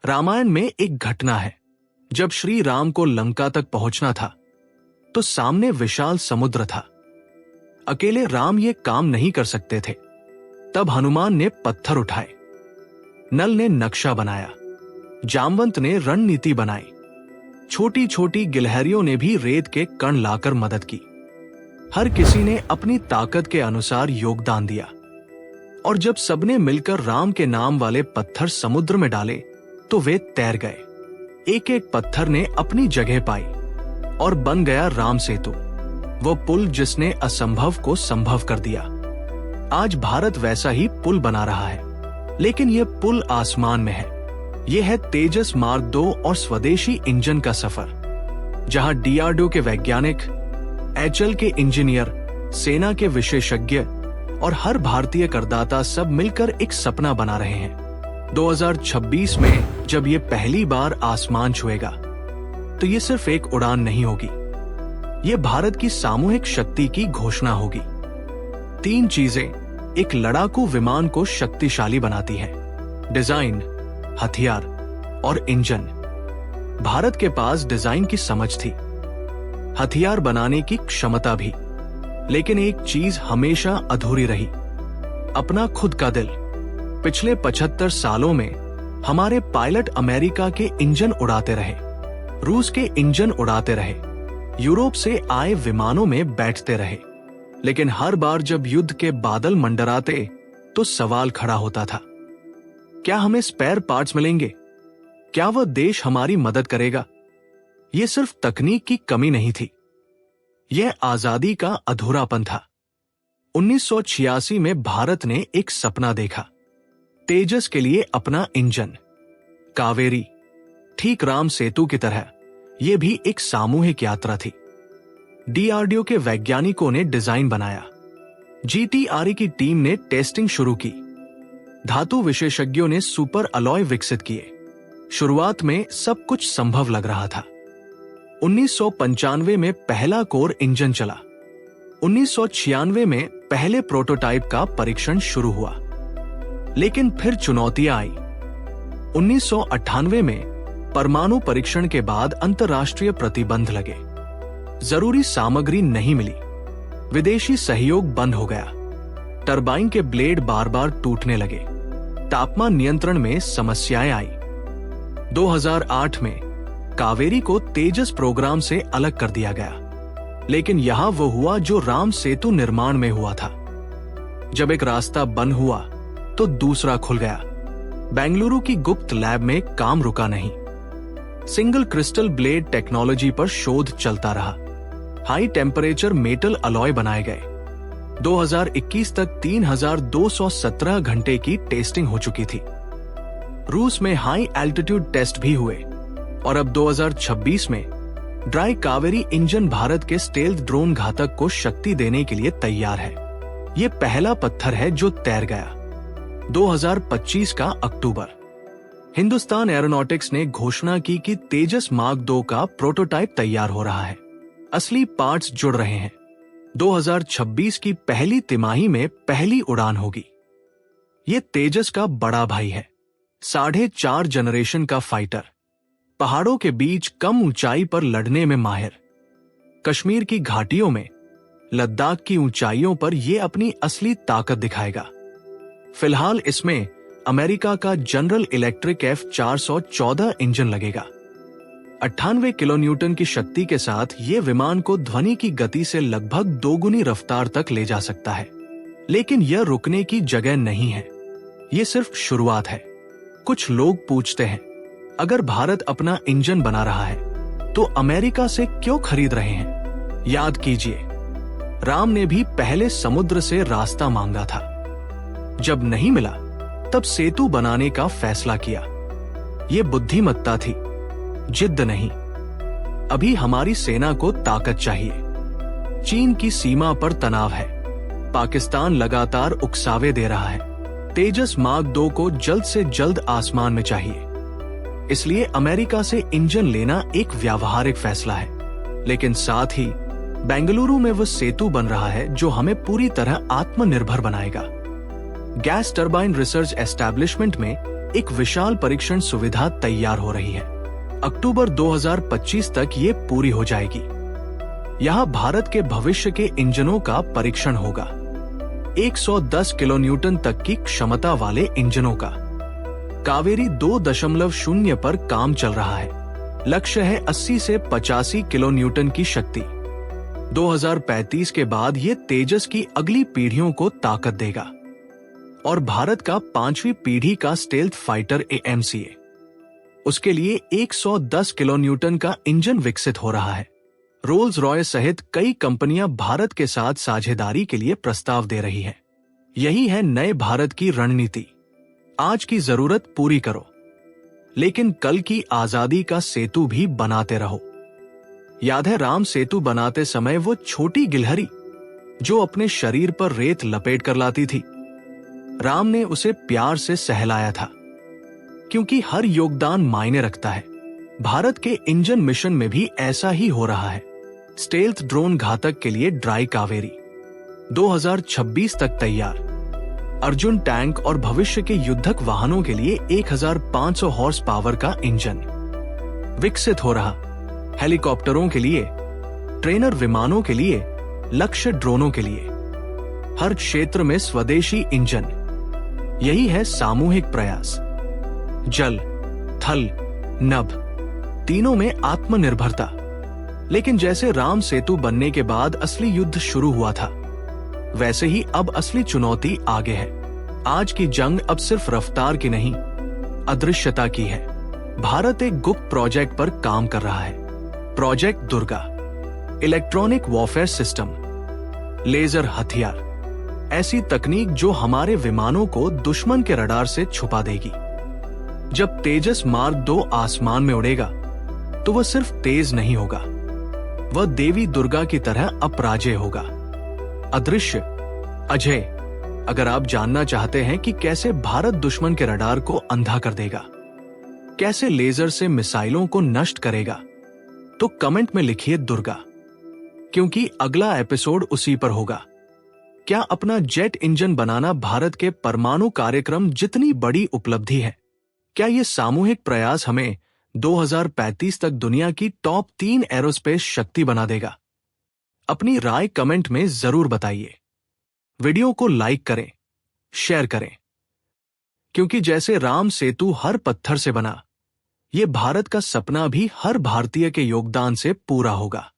रामायण में एक घटना है। जब श्री राम को लंका तक पहुंचना था तो सामने विशाल समुद्र था। अकेले राम ये काम नहीं कर सकते थे। तब हनुमान ने पत्थर उठाए, नल ने नक्शा बनाया, जामवंत ने रणनीति बनाई, छोटी छोटी गिलहरियों ने भी रेत के कण लाकर मदद की। हर किसी ने अपनी ताकत के अनुसार योगदान दिया और जब सबने मिलकर राम के नाम वाले पत्थर समुद्र में डाले तो वे तैर गए। एक एक पत्थर ने अपनी जगह पाई और बन गया राम सेतु, वो पुल जिसने असंभव को संभव कर दिया। आज भारत वैसा ही पुल बना रहा है, लेकिन यह पुल आसमान में है। यह है तेजस मार्क 2 और स्वदेशी इंजन का सफर, जहां डीआरडीओ के वैज्ञानिक, एचएएल के इंजीनियर, सेना के विशेषज्ञ और हर भारतीय करदाता सब मिलकर एक सपना बना रहे हैं। 2026 में जब ये पहली बार आसमान छुएगा तो ये सिर्फ एक उड़ान नहीं होगी, ये भारत की सामूहिक शक्ति की घोषणा होगी। 3 चीजें एक लड़ाकू विमान को शक्तिशाली बनाती हैं: डिजाइन, हथियार और इंजन। भारत के पास डिजाइन की समझ थी, हथियार बनाने की क्षमता भी, लेकिन एक चीज हमेशा अधूरी रही, अपना खुद का दिल। पिछले 75 सालों में हमारे पायलट अमेरिका के इंजन उड़ाते रहे, रूस के इंजन उड़ाते रहे, यूरोप से आए विमानों में बैठते रहे, लेकिन हर बार जब युद्ध के बादल मंडराते तो सवाल खड़ा होता था, क्या हमें स्पेयर पार्ट्स मिलेंगे? क्या वह देश हमारी मदद करेगा? यह सिर्फ तकनीक की कमी नहीं थी, यह आजादी का अधूरापन था। 1986 में भारत ने एक सपना देखा, तेजस के लिए अपना इंजन। कावेरी, ठीक राम सेतु की तरह, यह भी एक सामूहिक यात्रा थी। डीआरडीओ के वैज्ञानिकों ने डिजाइन बनाया, जीटीआरई की टीम ने टेस्टिंग शुरू की, धातु विशेषज्ञों ने सुपर अलॉय विकसित किए। शुरुआत में सब कुछ संभव लग रहा था। 1995 में पहला कोर इंजन चला, 1996 में पहले प्रोटोटाइप का परीक्षण शुरू हुआ, लेकिन फिर चुनौतियां आई। 1998 में परमाणु परीक्षण के बाद अंतर्राष्ट्रीय प्रतिबंध लगे, जरूरी सामग्री नहीं मिली, विदेशी सहयोग बंद हो गया, टरबाइन के ब्लेड बार बार टूटने लगे, तापमान नियंत्रण में समस्याएं आई। 2008 में कावेरी को तेजस प्रोग्राम से अलग कर दिया गया, लेकिन यहां वो हुआ जो राम सेतु निर्माण में हुआ था। जब एक रास्ता बंद हुआ तो दूसरा खुल गया। बेंगलुरु की गुप्त लैब में काम रुका नहीं, सिंगल क्रिस्टल ब्लेड टेक्नोलॉजी पर शोध चलता रहा, हाई टेम्परेचर मेटल अलॉय बनाए गए। 2021 तक 3217 घंटे की टेस्टिंग हो चुकी थी। रूस में हाई एल्टीट्यूड टेस्ट भी हुए और अब 2026 में ड्राई कावेरी इंजन भारत के स्टेल्थ ड्रोन घातक को शक्ति देने के लिए तैयार है। ये पहला पत्थर है जो तैर गया। 2025 का अक्टूबर, हिंदुस्तान एरोनॉटिक्स ने घोषणा की कि तेजस मार्क 2 का प्रोटोटाइप तैयार हो रहा है, असली पार्ट्स जुड़ रहे हैं। 2026 की पहली तिमाही में पहली उड़ान होगी। ये तेजस का बड़ा भाई है, 4.5 जनरेशन का फाइटर, पहाड़ों के बीच कम ऊंचाई पर लड़ने में माहिर, कश्मीर की घाटियों में, लद्दाख की ऊंचाइयों पर यह अपनी असली ताकत दिखाएगा। फिलहाल इसमें अमेरिका का जनरल इलेक्ट्रिक F414 इंजन लगेगा। 98 किलोन्यूटन की शक्ति के साथ ये विमान को ध्वनि की गति से लगभग 2 गुनी रफ्तार तक ले जा सकता है, लेकिन यह रुकने की जगह नहीं है, ये सिर्फ शुरुआत है। कुछ लोग पूछते हैं, अगर भारत अपना इंजन बना रहा है तो अमेरिका से क्यों खरीद रहे हैं? याद कीजिए, राम ने भी पहले समुद्र से रास्ता मांगा था, जब नहीं मिला तब सेतु बनाने का फैसला किया। ये बुद्धिमत्ता थी, जिद्द नहीं। अभी हमारी सेना को ताकत चाहिए। चीन की सीमा पर तनाव है, पाकिस्तान लगातार उकसावे दे रहा है। तेजस मार्क 2 को जल्द से जल्द आसमान में चाहिए, इसलिए अमेरिका से इंजन लेना एक व्यावहारिक फैसला है, लेकिन साथ ही बेंगलुरु में वो सेतु बन रहा है जो हमें पूरी तरह आत्मनिर्भर बनाएगा। गैस टरबाइन रिसर्च एस्टैब्लिशमेंट में एक विशाल परीक्षण सुविधा तैयार हो रही है। अक्टूबर 2025 तक ये पूरी हो जाएगी। यहाँ भारत के भविष्य के इंजनों का परीक्षण होगा। 110 किलोन्यूटन तक की क्षमता वाले इंजनों का। कावेरी 2.0 पर काम चल रहा है। लक्ष्य है 80 से 85 किलोन्यूटन की शक्ति। 2035 के बाद ये तेजस की अगली पीढ़ियों को ताकत देगा और भारत का 5वीं पीढ़ी का स्टेल्थ फाइटर AMCA। उसके लिए 110 किलोन्यूटन का इंजन विकसित हो रहा है। रोल्स रॉयस सहित कई कंपनियां भारत के साथ साझेदारी के लिए प्रस्ताव दे रही हैं। यही है नए भारत की रणनीति। आज की जरूरत पूरी करो, लेकिन कल की आजादी का सेतु भी बनाते रहो। याद है राम सेतु बनाते समय वो छोटी गिलहरी जो अपने शरीर पर रेत लपेट कर लाती थी? राम ने उसे प्यार से सहलाया था, क्योंकि हर योगदान मायने रखता है। भारत के इंजन मिशन में भी ऐसा ही हो रहा है। स्टेल्थ ड्रोन घातक के लिए ड्राई कावेरी 2026 तक तैयार। अर्जुन टैंक और भविष्य के युद्धक वाहनों के लिए 1500 हॉर्स पावर का इंजन विकसित हो रहा। हेलीकॉप्टरों के लिए, ट्रेनर विमानों के लिए, लक्ष्य ड्रोनों के लिए, हर क्षेत्र में स्वदेशी इंजन। यही है सामूहिक प्रयास। जल, थल, नभ तीनों में आत्मनिर्भरता। लेकिन जैसे राम सेतु बनने के बाद असली युद्ध शुरू हुआ था, वैसे ही अब असली चुनौती आगे है। आज की जंग अब सिर्फ रफ्तार की नहीं, अदृश्यता की है। भारत एक गुप्त प्रोजेक्ट पर काम कर रहा है। Project Durga, electronic warfare system, laser हथियार, ऐसी तकनीक जो हमारे विमानों को दुश्मन के रडार से छुपा देगी। जब तेजस मार्क 2 आसमान में उड़ेगा तो वह सिर्फ तेज नहीं होगा, वह देवी दुर्गा की तरह अपराजेय होगा। अदृश्य, अजय। अगर आप जानना चाहते हैं कि कैसे भारत दुश्मन के रडार को अंधा कर देगा, कैसे लेजर से मिसाइलों को नष्ट करेगा, तो कमेंट में लिखिए दुर्गा, क्योंकि अगला एपिसोड उसी पर होगा। क्या अपना जेट इंजन बनाना भारत के परमाणु कार्यक्रम जितनी बड़ी उपलब्धि है? क्या ये सामूहिक प्रयास हमें 2035 तक दुनिया की टॉप 3 एरोस्पेस शक्ति बना देगा? अपनी राय कमेंट में जरूर बताइए। वीडियो को लाइक करें, शेयर करें, क्योंकि जैसे राम सेतु हर पत्थर से बना, ये भारत का सपना भी हर भारतीय के योगदान से पूरा होगा।